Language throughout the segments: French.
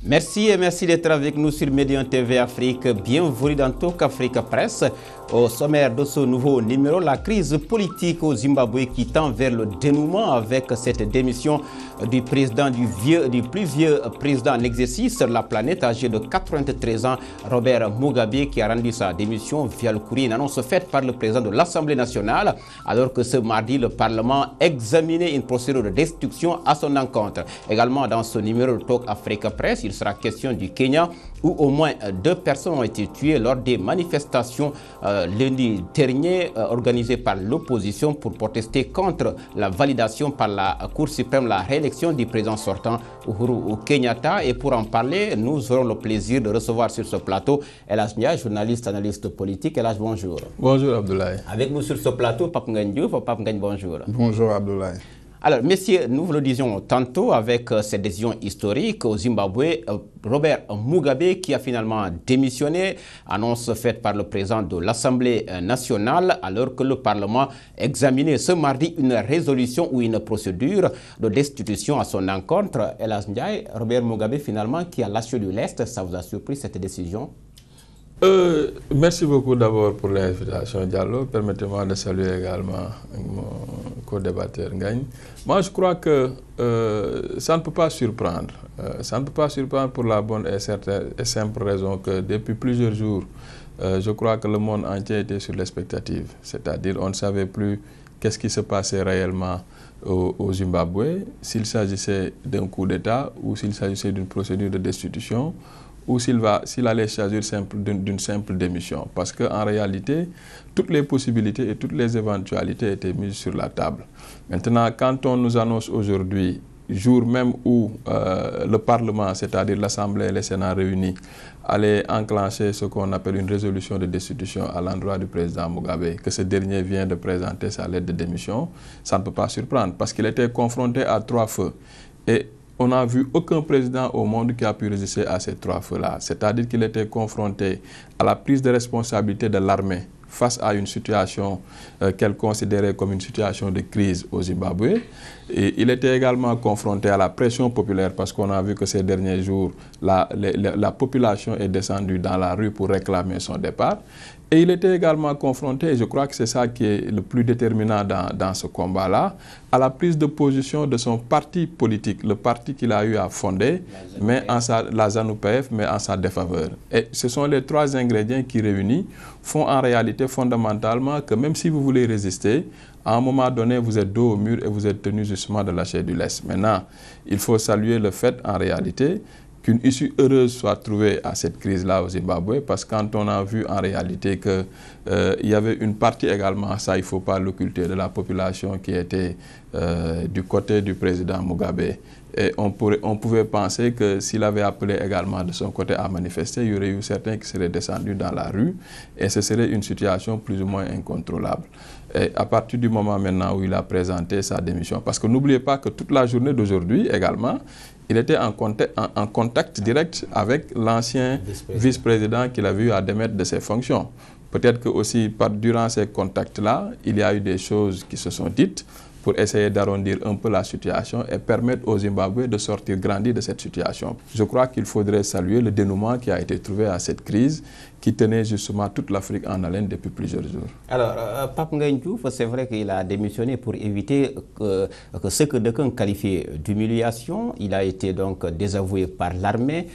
Merci et merci d'être avec nous sur Médian TV Afrique. Bienvenue dans Talk Africa Press. Au sommaire de ce nouveau numéro, la crise politique au Zimbabwe qui tend vers le dénouement avec cette démission du président du plus vieux président en exercice sur la planète, âgé de 93 ans, Robert Mugabe, qui a rendu sa démission via le courrier, une annonce faite par le président de l'Assemblée nationale, alors que ce mardi, le Parlement examinait une procédure de destitution à son encontre. Également, dans ce numéro de Talk Africa Press, il sera question du Kenya, où au moins 2 personnes ont été tuées lors des manifestations lundi dernier organisées par l'opposition pour protester contre la validation par la Cour suprême la réélection du président sortant Uhuru Kenyatta. Et pour en parler, nous aurons le plaisir de recevoir sur ce plateau Elhadj Ndiaye, journaliste, analyste politique. Elhadj, bonjour. Bonjour Abdoulaye. Avec nous sur ce plateau, Pape Ngagne Diouf. Pape Ngagne, bonjour. Bonjour Abdoulaye. Alors, messieurs, nous vous le disions tantôt avec cette décision historique au Zimbabwe, Robert Mugabe qui a finalement démissionné, annonce faite par le président de l'Assemblée nationale, alors que le Parlement examinait ce mardi une résolution ou une procédure de destitution à son encontre. Elhadj Ndiaye, Robert Mugabe finalement qui a lâché du lest, ça vous a surpris cette décision? Merci beaucoup d'abord pour l'invitation, Diallo. Permettez-moi de saluer également mon co-débatteur Ngagne. Moi, je crois que ça ne peut pas surprendre. Ça ne peut pas surprendre pour la bonne et simple raison que depuis plusieurs jours, je crois que le monde entier était sur l'expectative. C'est-à-dire on ne savait plus qu'est-ce qui se passait réellement au Zimbabwe, s'il s'agissait d'un coup d'État ou s'il s'agissait d'une procédure de destitution, ou s'il allait s'agir d'une simple démission. Parce qu'en réalité, toutes les possibilités et toutes les éventualités étaient mises sur la table. Maintenant, quand on nous annonce aujourd'hui, jour même où le Parlement, c'est-à-dire l'Assemblée et le Sénat réunis, allaient enclencher ce qu'on appelle une résolution de destitution à l'endroit du président Mugabe, que ce dernier vient de présenter sa lettre de démission, ça ne peut pas surprendre, parce qu'il était confronté à 3 feux. Et on n'a vu aucun président au monde qui a pu résister à ces 3 feux-là. C'est-à-dire qu'il était confronté à la prise de responsabilité de l'armée face à une situation qu'elle considérait comme une situation de crise au Zimbabwe. Et il était également confronté à la pression populaire parce qu'on a vu que ces derniers jours, la population est descendue dans la rue pour réclamer son départ. Et il était également confronté, et je crois que c'est ça qui est le plus déterminant dans ce combat-là, à la prise de position de son parti politique, le parti qu'il a eu à fonder, la ZANU-PF, mais en sa défaveur. Et ce sont les 3 ingrédients qui réunis font en réalité fondamentalement que même si vous voulez résister, à un moment donné, vous êtes dos au mur et vous êtes tenu justement de lâcher du lest. Maintenant, il faut saluer le fait en réalité qu'une issue heureuse soit trouvée à cette crise-là au Zimbabwe, parce que quand on a vu en réalité qu'il y avait une partie également, ça il ne faut pas l'occulter, de la population qui était du côté du président Mugabe. Et on pouvait penser que s'il avait appelé également de son côté à manifester, il y aurait eu certains qui seraient descendus dans la rue et ce serait une situation plus ou moins incontrôlable. Et à partir du moment maintenant où il a présenté sa démission, parce que n'oubliez pas que toute la journée d'aujourd'hui également, il était en contact direct avec l'ancien vice-président qu'il avait eu à démettre de ses fonctions. Peut-être que aussi durant ces contacts-là, il y a eu des choses qui se sont dites pour essayer d'arrondir un peu la situation et permettre aux Zimbabwe de sortir grandi de cette situation. Je crois qu'il faudrait saluer le dénouement qui a été trouvé à cette crise qui tenait justement toute l'Afrique en haleine depuis plusieurs jours. Alors, Pape Ngagne Diouf, c'est vrai qu'il a démissionné pour éviter que ce que d'aucuns qualifiaient d'humiliation. Il a été donc désavoué par l'armée,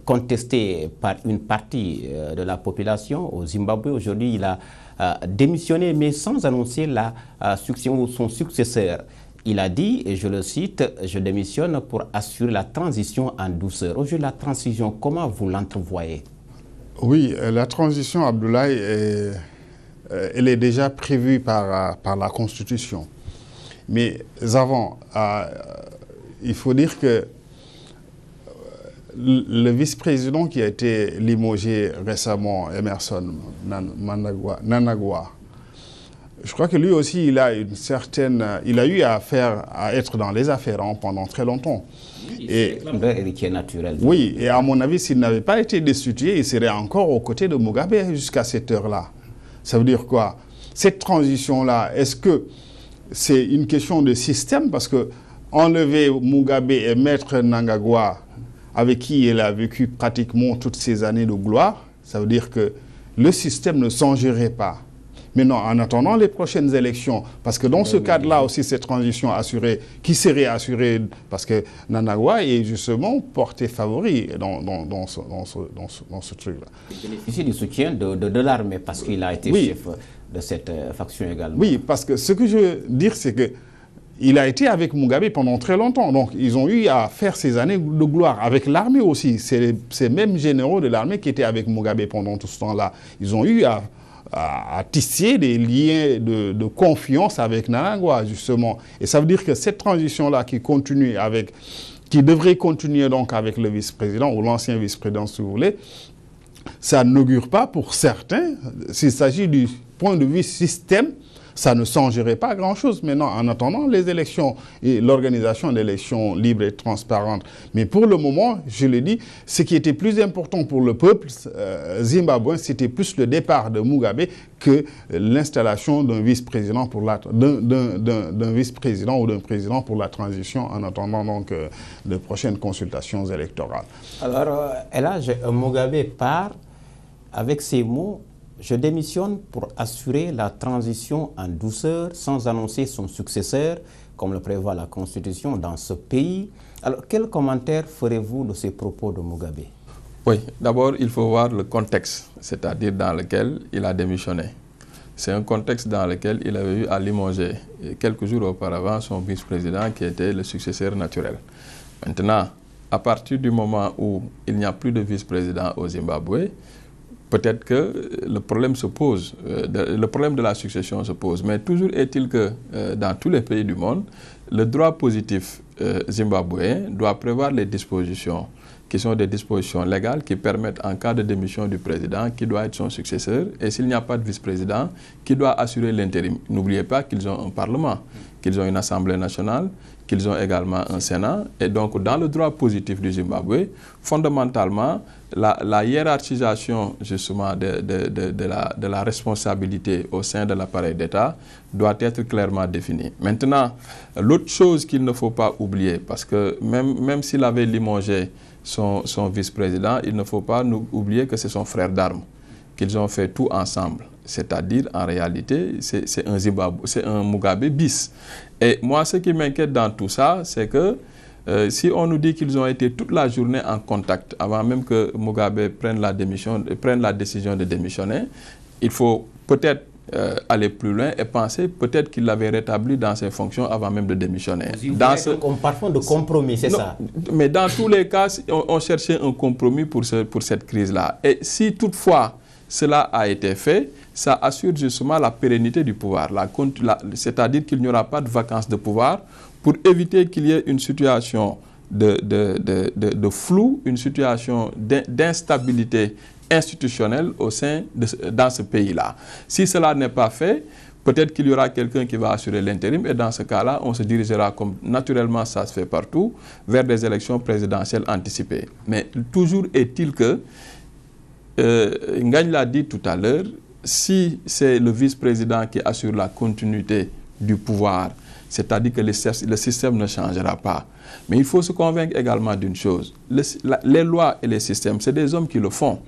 contesté par une partie de la population au Zimbabwe. Aujourd'hui, il a démissionné, mais sans annoncer la succession ou son successeur. Il a dit, et je le cite, « Je démissionne pour assurer la transition en douceur ». Aujourd'hui, la transition, comment vous l'entrevoyez? Oui, la transition, Abdoulaye, elle est déjà prévue par la Constitution. Mais avant, il faut dire que le vice-président qui a été limogé récemment, Emmerson Mnangagwa, je crois que lui aussi, il a eu à être dans les affaires pendant très longtemps. Héritier naturel. Oui, et à mon avis, s'il n'avait pas été destitué, il serait encore aux côtés de Mugabe jusqu'à cette heure-là. Ça veut dire quoi? Cette transition-là, est-ce que c'est une question de système? Parce que enlever Mugabe et mettre Mnangagwa avec qui il a vécu pratiquement toutes ces années de gloire. Ça veut dire que le système ne changerait pas. Maintenant, en attendant les prochaines élections, parce que dans ce cadre-là aussi, cette transition assurée, qui serait assurée, parce que Nanagwa est justement porté favori dans ce truc-là. Il bénéficie du soutien de l'armée, parce qu'il a été chef de cette faction également. Oui, parce que ce que je veux dire, c'est que il a été avec Mugabe pendant très longtemps. Donc, ils ont eu à faire ces années de gloire. Avec l'armée aussi. C'est ces mêmes généraux de l'armée qui étaient avec Mugabe pendant tout ce temps-là. Ils ont eu à tisser des liens de confiance avec Nanagwa, justement. Et ça veut dire que cette transition-là qui devrait continuer donc avec le vice-président, ou l'ancien vice-président, si vous voulez, ça n'augure pas pour certains, s'il s'agit du point de vue système, ça ne changerait pas grand-chose maintenant en attendant les élections et l'organisation d'élections libres et transparentes. Mais pour le moment, je l'ai dit, ce qui était plus important pour le peuple zimbabwéen, c'était plus le départ de Mugabe que l'installation d'un vice-président d'un vice-président ou d'un président pour la transition en attendant donc de prochaines consultations électorales. Alors, Elhadj, Mugabe part avec ces mots: je démissionne pour assurer la transition en douceur sans annoncer son successeur, comme le prévoit la Constitution dans ce pays. Alors, quel commentaire ferez-vous de ces propos de Mugabe? Oui, d'abord, il faut voir le contexte, c'est-à-dire dans lequel il a démissionné. C'est un contexte dans lequel il avait eu à limoger quelques jours auparavant son vice-président qui était le successeur naturel. Maintenant, à partir du moment où il n'y a plus de vice-président au Zimbabwe, peut-être que le problème se pose, le problème de la succession se pose. Mais toujours est-il que dans tous les pays du monde, le droit positif zimbabwéen doit prévoir les dispositions qui sont des dispositions légales qui permettent, en cas de démission du président, qui doit être son successeur, et s'il n'y a pas de vice-président, qui doit assurer l'intérim. N'oubliez pas qu'ils ont un parlement, qu'ils ont une assemblée nationale, qu'ils ont également un Sénat. Et donc, dans le droit positif du Zimbabwe, fondamentalement, la hiérarchisation justement de la responsabilité au sein de l'appareil d'État doit être clairement définie. Maintenant, l'autre chose qu'il ne faut pas oublier, parce que même s'il avait limogé son vice-président, il ne faut pas oublier que c'est son frère d'armes, qu'ils ont fait tout ensemble. C'est-à-dire, en réalité, c'est un Mugabe bis. Et moi, ce qui m'inquiète dans tout ça, c'est que si on nous dit qu'ils ont été toute la journée en contact, avant même que Mugabe prenne la décision de démissionner, il faut peut-être aller plus loin et penser peut-être qu'il l'avait rétabli dans ses fonctions avant même de démissionner. Comme parfum de compromis, c'est ça? Mais dans tous les cas, on cherchait un compromis pour cette crise-là. Et si toutefois cela a été fait, ça assure justement la pérennité du pouvoir. C'est-à-dire qu'il n'y aura pas de vacances de pouvoir pour éviter qu'il y ait une situation de flou, une situation d'instabilité institutionnelle dans ce pays-là. Si cela n'est pas fait, peut-être qu'il y aura quelqu'un qui va assurer l'intérim et dans ce cas-là, on se dirigera, comme naturellement ça se fait partout, vers des élections présidentielles anticipées. Mais toujours est-il que, Ngagne l'a dit tout à l'heure, si c'est le vice-président qui assure la continuité du pouvoir, c'est-à-dire que le système ne changera pas. Mais il faut se convaincre également d'une chose, les lois et les systèmes, c'est des hommes qui le font.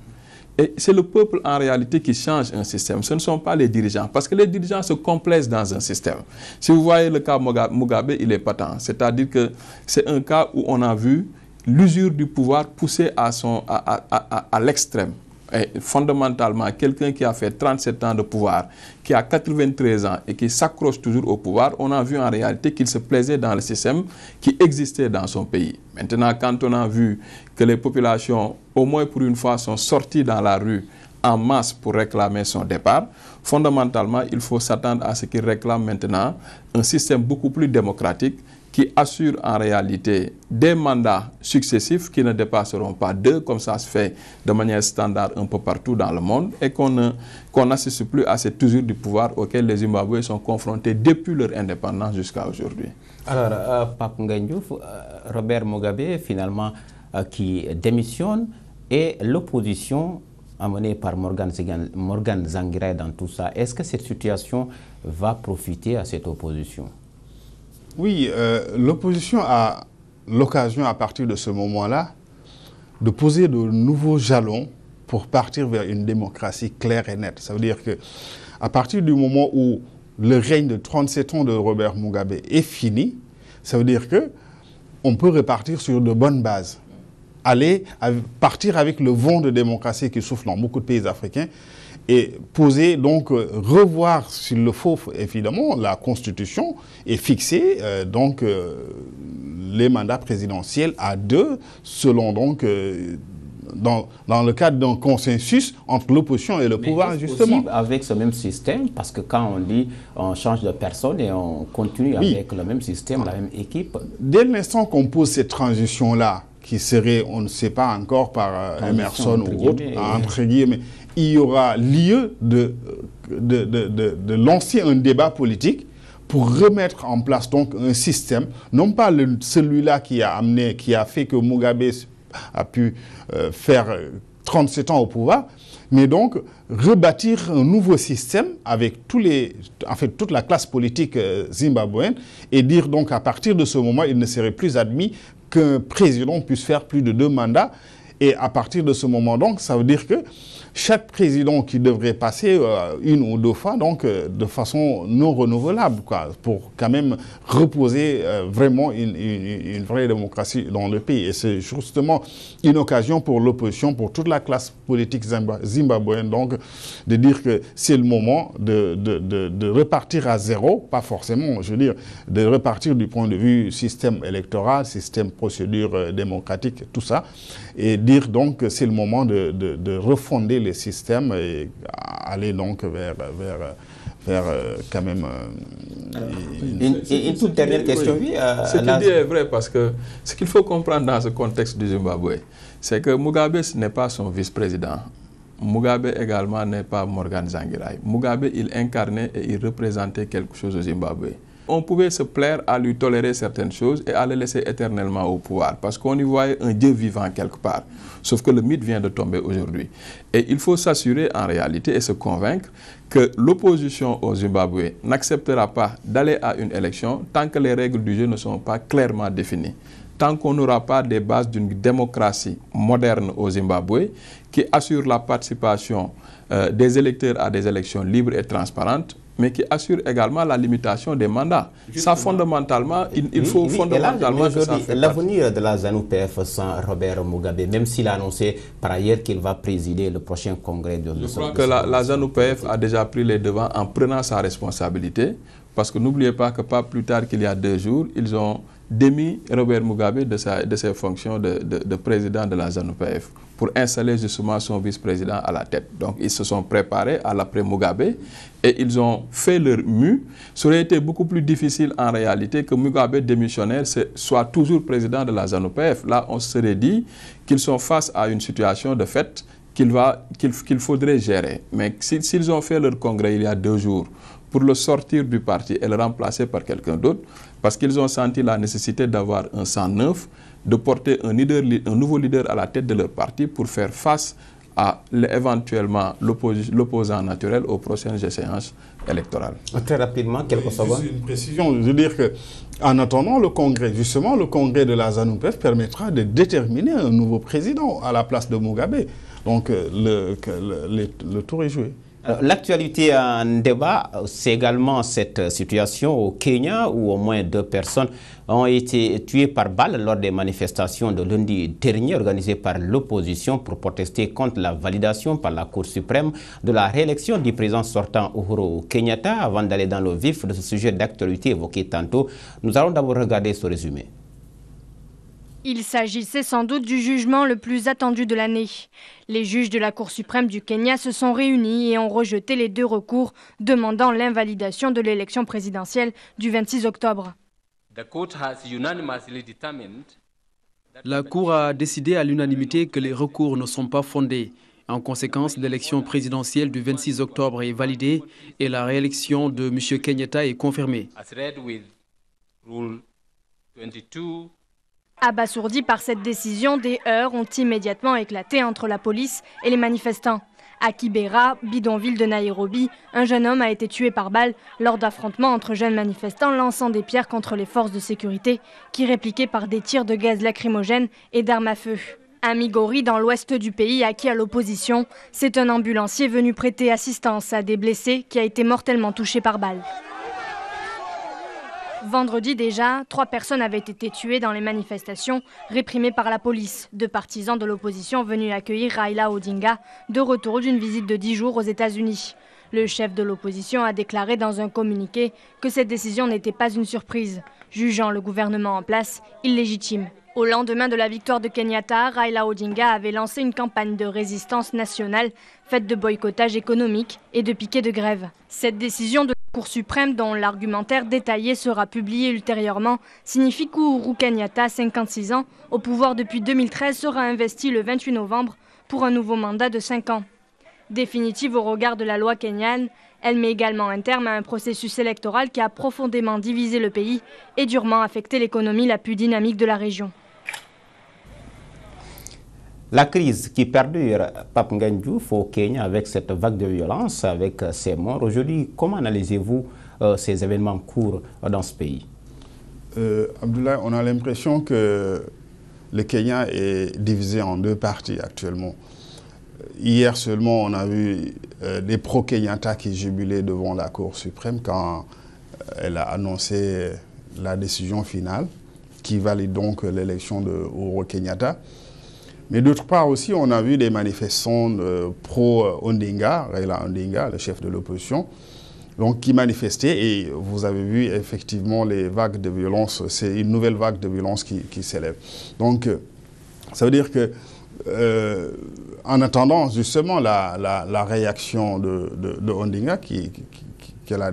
Et c'est le peuple en réalité qui change un système, ce ne sont pas les dirigeants, parce que les dirigeants se complaisent dans un système. Si vous voyez le cas Mugabe, il est patent, c'est-à-dire que c'est un cas où on a vu l'usure du pouvoir poussée à l'extrême. Et fondamentalement, quelqu'un qui a fait 37 ans de pouvoir, qui a 93 ans et qui s'accroche toujours au pouvoir, on a vu en réalité qu'il se plaisait dans le système qui existait dans son pays. Maintenant, quand on a vu que les populations, au moins pour une fois, sont sorties dans la rue en masse pour réclamer son départ, fondamentalement, il faut s'attendre à ce qu'il réclame maintenant un système beaucoup plus démocratique qui assure en réalité des mandats successifs qui ne dépasseront pas 2, comme ça se fait de manière standard un peu partout dans le monde, et qu'on n'assiste plus à cette usure du pouvoir auquel les Zimbabwéens sont confrontés depuis leur indépendance jusqu'à aujourd'hui. Alors, Pape Ngagne Diouf, Robert Mugabe, finalement, qui démissionne, et l'opposition amenée par Morgan Tsvangirai dans tout ça, est-ce que cette situation va profiter à cette opposition? Oui, l'opposition a l'occasion à partir de ce moment-là de poser de nouveaux jalons pour partir vers une démocratie claire et nette. Ça veut dire qu'à partir du moment où le règne de 37 ans de Robert Mugabe est fini, ça veut dire qu'on peut repartir sur de bonnes bases. Partir avec le vent de démocratie qui souffle dans beaucoup de pays africains et poser, donc revoir s'il le faut évidemment la Constitution et fixer les mandats présidentiels à 2 selon donc dans le cadre d'un consensus entre l'opposition et le pouvoir, justement. Possible avec ce même système, parce que quand on dit on change de personne et on continue avec le même système, la même équipe. Dès l'instant qu'on pose cette transition-là, qui serait, on ne sait pas encore par Emerson ou autre, entre guillemets, il y aura lieu de lancer un débat politique pour remettre en place donc un système, non pas celui-là qui a fait que Mugabe a pu faire 37 ans au pouvoir, mais donc rebâtir un nouveau système avec toute la classe politique zimbabwéenne et dire donc à partir de ce moment, il ne serait plus admis qu'un président puisse faire plus de 2 mandats. Et à partir de ce moment, donc, ça veut dire que chaque président qui devrait passer 1 ou 2 fois, donc de façon non renouvelable, quoi, pour quand même reposer vraiment une vraie démocratie dans le pays. Et c'est justement une occasion pour l'opposition, pour toute la classe politique zimbabwéenne, donc, de dire que c'est le moment de repartir à zéro, pas forcément, je veux dire, de repartir du point de vue système électoral, système procédure démocratique, tout ça, et dire donc que c'est le moment de refonder les systèmes et aller donc vers quand même... une toute dernière question, oui. Ce qu'il dit est vrai, parce que ce qu'il faut comprendre dans ce contexte du Zimbabwe, c'est que Mugabe n'est pas son vice-président. Mugabe également n'est pas Morgan Tsvangirai. Mugabe, il incarnait et il représentait quelque chose au Zimbabwe. On pouvait se plaire à lui tolérer certaines choses et à le laisser éternellement au pouvoir, parce qu'on y voyait un Dieu vivant quelque part. Sauf que le mythe vient de tomber aujourd'hui. Et il faut s'assurer en réalité et se convaincre que l'opposition au Zimbabwe n'acceptera pas d'aller à une élection tant que les règles du jeu ne sont pas clairement définies. Tant qu'on n'aura pas des bases d'une démocratie moderne au Zimbabwe qui assure la participation des électeurs à des élections libres et transparentes, mais qui assure également la limitation des mandats. Justement. Ça, fondamentalement, il faut fondamentalement que ça fait l'avenir de la ZANU-PF sans Robert Mugabe, même s'il a annoncé par ailleurs qu'il va présider le prochain congrès de Je crois que la ZANU-PF a déjà pris les devants en prenant sa responsabilité, parce que n'oubliez pas que pas plus tard qu'il y a 2 jours, ils ont démis Robert Mugabe de ses fonctions de président de la ZANU-PF pour installer justement son vice-président à la tête. Donc ils se sont préparés à l'après-Mugabe et ils ont fait leur mue. Ça aurait été beaucoup plus difficile en réalité que Mugabe démissionnaire soit toujours président de la ZANU-PF. Là, on se serait dit qu'ils sont face à une situation de fait qu'il faudrait gérer. Mais s'ils ont fait leur congrès il y a 2 jours pour le sortir du parti et le remplacer par quelqu'un d'autre, parce qu'ils ont senti la nécessité d'avoir un sang neuf, de porter un nouveau leader à la tête de leur parti pour faire face à éventuellement l'opposant naturel aux prochaines échéances électorales. Très rapidement, quelques secondes. Une précision, je veux dire qu'en attendant le congrès, justement, le congrès de la ZANU-PF permettra de déterminer un nouveau président à la place de Mugabe. Donc le tour est joué. L'actualité en débat, c'est également cette situation au Kenya où au moins 2 personnes ont été tuées par balle lors des manifestations de lundi dernier organisées par l'opposition pour protester contre la validation par la Cour suprême de la réélection du président sortant Uhuru Kenyatta. Avant d'aller dans le vif de ce sujet d'actualité évoqué tantôt, nous allons d'abord regarder ce résumé. Il s'agissait sans doute du jugement le plus attendu de l'année. Les juges de la Cour suprême du Kenya se sont réunis et ont rejeté les 2 recours demandant l'invalidation de l'élection présidentielle du 26 octobre. La Cour a décidé à l'unanimité que les recours ne sont pas fondés. En conséquence, l'élection présidentielle du 26 octobre est validée et la réélection de M. Kenyatta est confirmée. Abasourdis par cette décision, des heurts ont immédiatement éclaté entre la police et les manifestants. À Kibera, bidonville de Nairobi, un jeune homme a été tué par balle lors d'affrontements entre jeunes manifestants lançant des pierres contre les forces de sécurité qui répliquaient par des tirs de gaz lacrymogène et d'armes à feu. À Migori, dans l'ouest du pays, acquis à l'opposition, c'est un ambulancier venu prêter assistance à des blessés qui a été mortellement touché par balle. Vendredi déjà, 3 personnes avaient été tuées dans les manifestations réprimées par la police. 2 partisans de l'opposition venus accueillir Raila Odinga de retour d'une visite de 10 jours aux États-Unis. Le chef de l'opposition a déclaré dans un communiqué que cette décision n'était pas une surprise, jugeant le gouvernement en place illégitime. Au lendemain de la victoire de Kenyatta, Raila Odinga avait lancé une campagne de résistance nationale faite de boycottage économique et de piquets de grève. Cette décision de la Cour suprême, dont l'argumentaire détaillé sera publié ultérieurement, signifie qu'Ohuru Kenyatta, 56 ans, au pouvoir depuis 2013, sera investi le 28 novembre pour un nouveau mandat de 5 ans. Définitive au regard de la loi kenyane, elle met également un terme à un processus électoral qui a profondément divisé le pays et durement affecté l'économie la plus dynamique de la région. La crise qui perdure, Pape Ngagne Diouf, au Kenya avec cette vague de violence, avec ces morts aujourd'hui, comment analysez-vous ces événements en cours dans ce pays? Abdoulaye, on a l'impression que le Kenya est divisé en 2 parties actuellement. Hier seulement, on a vu des pro-Kenyatta qui jubilaient devant la Cour suprême quand elle a annoncé la décision finale qui valide donc l'élection de Uhuru Kenyatta. Mais d'autre part aussi, on a vu des manifestants pro-Odinga, Raila Odinga, le chef de l'opposition, donc qui manifestaient et vous avez vu effectivement les vagues de violence, c'est une nouvelle vague de violence qui s'élève. Donc ça veut dire que en attendant justement la réaction de Odinga qu'il a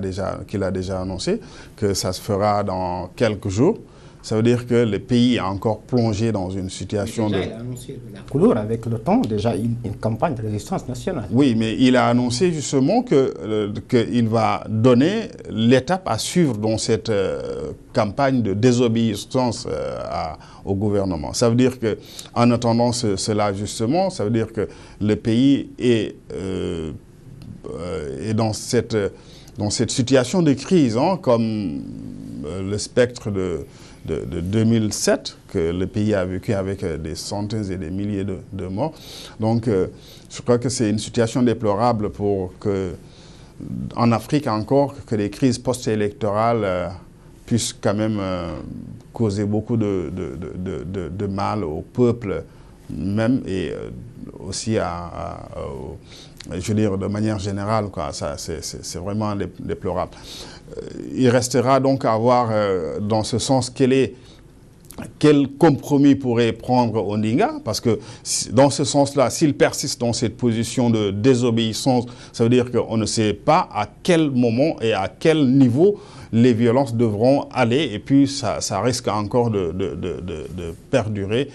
déjà annoncé, que ça se fera dans quelques jours, ça veut dire que le pays est encore plongé dans une situation Il a annoncé la couleur avec le temps, déjà une campagne de résistance nationale. Oui, mais il a annoncé justement qu'il va donner l'étape à suivre dans cette campagne de désobéissance au gouvernement. Ça veut dire qu'en attendant cela justement, ça veut dire que le pays est dans cette situation de crise, hein, comme le spectre de 2007, que le pays a vécu avec des centaines et des milliers de morts. Donc, je crois que c'est une situation déplorable en Afrique encore, que les crises post-électorales puissent quand même causer beaucoup de mal au peuple même et aussi je veux dire, de manière générale, quoi. C'est vraiment déplorable. Il restera donc à voir dans ce sens quel compromis pourrait prendre Odinga, parce que dans ce sens-là, s'il persiste dans cette position de désobéissance, ça veut dire qu'on ne sait pas à quel moment et à quel niveau les violences devront aller, et puis ça risque encore de perdurer.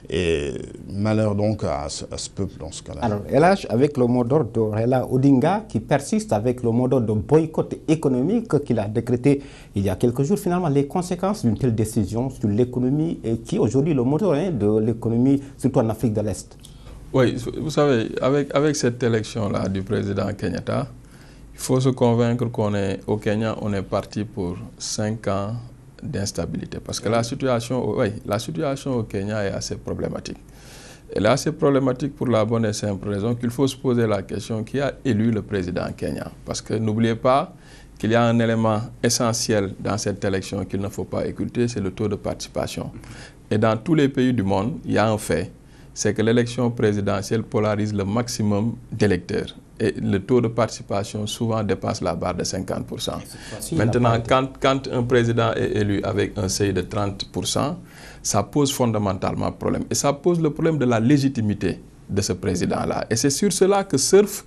Et malheur donc à ce peuple dans ce cas-là. Alors, Elhadj, avec le mot d'ordre de Raila Odinga qui persiste avec le mot d'ordre de boycott économique qu'il a décrété il y a quelques jours, finalement, les conséquences d'une telle décision sur l'économie et qui est aujourd'hui le moteur de l'économie, surtout en Afrique de l'Est. Oui, vous savez, avec cette élection-là du président Kenyatta, il faut se convaincre qu'au Kenya, on est parti pour 5 ans d'instabilité. Parce que la situation au Kenya est assez problématique. Elle est assez problématique pour la bonne et simple raison qu'il faut se poser la question qui a élu le président Kenya. Parce que n'oubliez pas qu'il y a un élément essentiel dans cette élection qu'il ne faut pas occulter, c'est le taux de participation. Et dans tous les pays du monde, il y a un fait, c'est que l'élection présidentielle polarise le maximum d'électeurs. Et le taux de participation souvent dépasse la barre de 50%. Maintenant, quand un président est élu avec un seuil de 30%, ça pose fondamentalement problème. Et ça pose le problème de la légitimité de ce président-là. Et c'est sur cela que surfe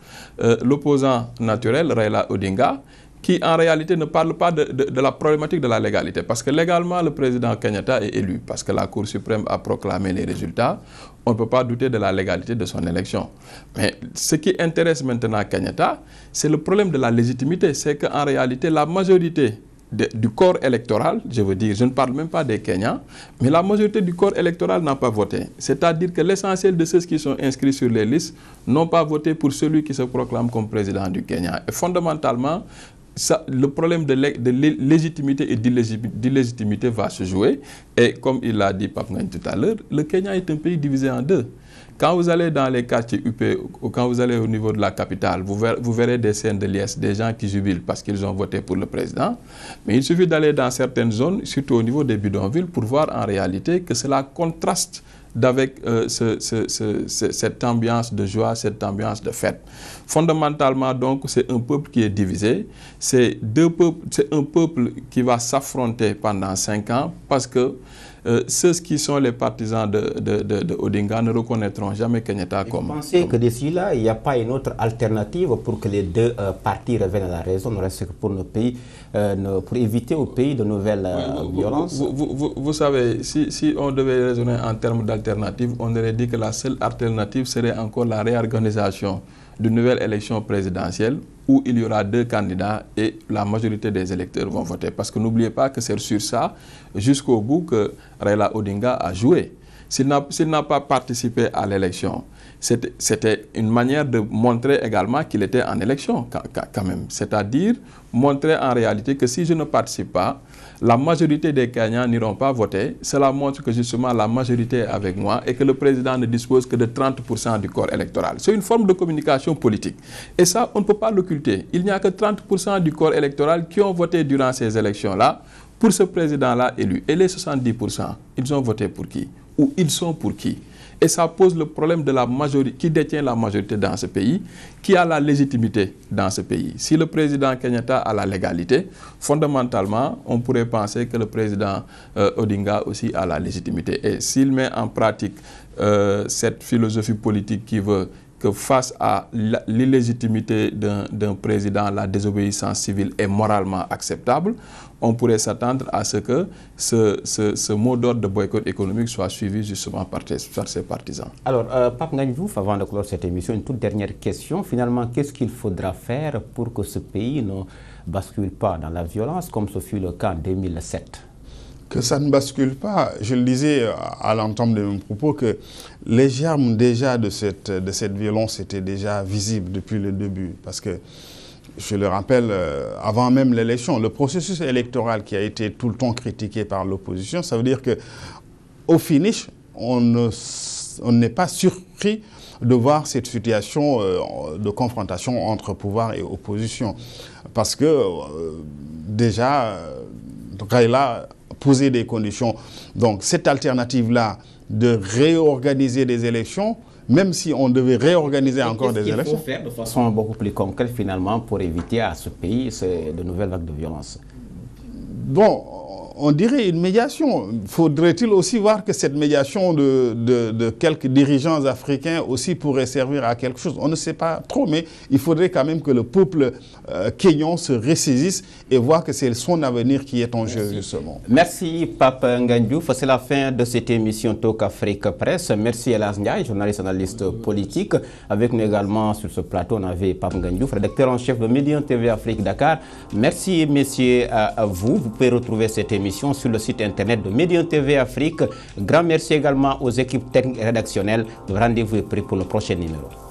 l'opposant naturel, Raila Odinga, qui en réalité ne parle pas de la problématique de la légalité. Parce que légalement, le président Kenyatta est élu, parce que la Cour suprême a proclamé les résultats. On ne peut pas douter de la légalité de son élection. Mais ce qui intéresse maintenant Kenyatta, c'est le problème de la légitimité. C'est qu'en réalité, la majorité du corps électoral, je veux dire, je ne parle même pas des Kenyans, mais la majorité du corps électoral n'a pas voté. C'est-à-dire que l'essentiel de ceux qui sont inscrits sur les listes n'ont pas voté pour celui qui se proclame comme président du Kenya. Et fondamentalement, le problème de légitimité et d'illégitimité va se jouer. Et comme il l'a dit Pape Ngagne tout à l'heure, le Kenya est un pays divisé en deux. Quand vous allez dans les quartiers UP, ou quand vous allez au niveau de la capitale, vous verrez des scènes de liesse, des gens qui jubilent parce qu'ils ont voté pour le président. Mais il suffit d'aller dans certaines zones, surtout au niveau des bidonvilles, pour voir en réalité que cela contraste avec cette ambiance de joie, cette ambiance de fête. Fondamentalement, donc, c'est un peuple qui est divisé. C'est un peuple qui va s'affronter pendant 5 ans parce que ceux qui sont les partisans de Odinga ne reconnaîtront jamais Kenyatta comme... Vous pensez que d'ici là, il n'y a pas une autre alternative pour que les deux partis reviennent à la raison, ne reste que pour nos pays, pour éviter au pays de nouvelles violences? Vous savez, si on devait raisonner en termes d'alternative, on aurait dit que la seule alternative serait encore la réorganisation d'une nouvelle élection présidentielle où il y aura 2 candidats et la majorité des électeurs vont voter. Parce que n'oubliez pas que c'est sur ça, jusqu'au bout, que Raila Odinga a joué. S'il n'a pas participé à l'élection, c'était une manière de montrer également qu'il était en élection quand même. C'est-à-dire montrer en réalité que si je ne participe pas, la majorité des Kenyans n'iront pas voter. Cela montre que justement la majorité est avec moi et que le président ne dispose que de 30% du corps électoral. C'est une forme de communication politique. Et ça, on ne peut pas l'occulter. Il n'y a que 30% du corps électoral qui ont voté durant ces élections-là pour ce président-là élu. Et les 70%, ils ont voté pour qui? Ou ils sont pour qui? Et ça pose le problème de la majorité, qui détient la majorité dans ce pays, qui a la légitimité dans ce pays. Si le président Kenyatta a la légalité, fondamentalement, on pourrait penser que le président Odinga aussi a la légitimité. Et s'il met en pratique cette philosophie politique qui veut que face à l'illégitimité d'un président, la désobéissance civile est moralement acceptable, on pourrait s'attendre à ce que ce mot d'ordre de boycott économique soit suivi justement par ses partisans. Alors, Pape Ngagne Diouf, avant de clore cette émission, une toute dernière question. Finalement, qu'est-ce qu'il faudra faire pour que ce pays ne bascule pas dans la violence, comme ce fut le cas en 2007? Que ça ne bascule pas. Je le disais à l'entame de mon propos que les germes déjà de cette violence étaient déjà visibles depuis le début. Parce que, je le rappelle, avant même l'élection, le processus électoral qui a été tout le temps critiqué par l'opposition, ça veut dire qu'au finish, on n'est pas surpris de voir cette situation de confrontation entre pouvoir et opposition. Parce que déjà, Raila poser des conditions. Donc cette alternative-là de réorganiser des élections, même si on devait réorganiser encore des élections. Qu'est-ce qu'il faut faire de façon beaucoup plus concrète finalement pour éviter à ce pays de nouvelles vagues de violence? Bon, on dirait une médiation. Faudrait-il aussi voir que cette médiation de quelques dirigeants africains aussi pourrait servir à quelque chose? On ne sait pas trop, mais il faudrait quand même que le peuple kényan se ressaisisse et voir que c'est son avenir qui est en jeu, justement. Merci, Pape Ngagne Diouf. C'est la fin de cette émission Talk Afrique Presse. Merci Elas Ndiaye, journaliste analyste politique. Avec nous également sur ce plateau, on avait Pape Ngagne Diouf, rédacteur en chef de Median TV Afrique Dakar. Merci, messieurs, à vous. Vous pouvez retrouver cette émission sur le site internet de Median TV Afrique. Grand merci également aux équipes techniques et rédactionnelles. Le rendez-vous est pris pour le prochain numéro.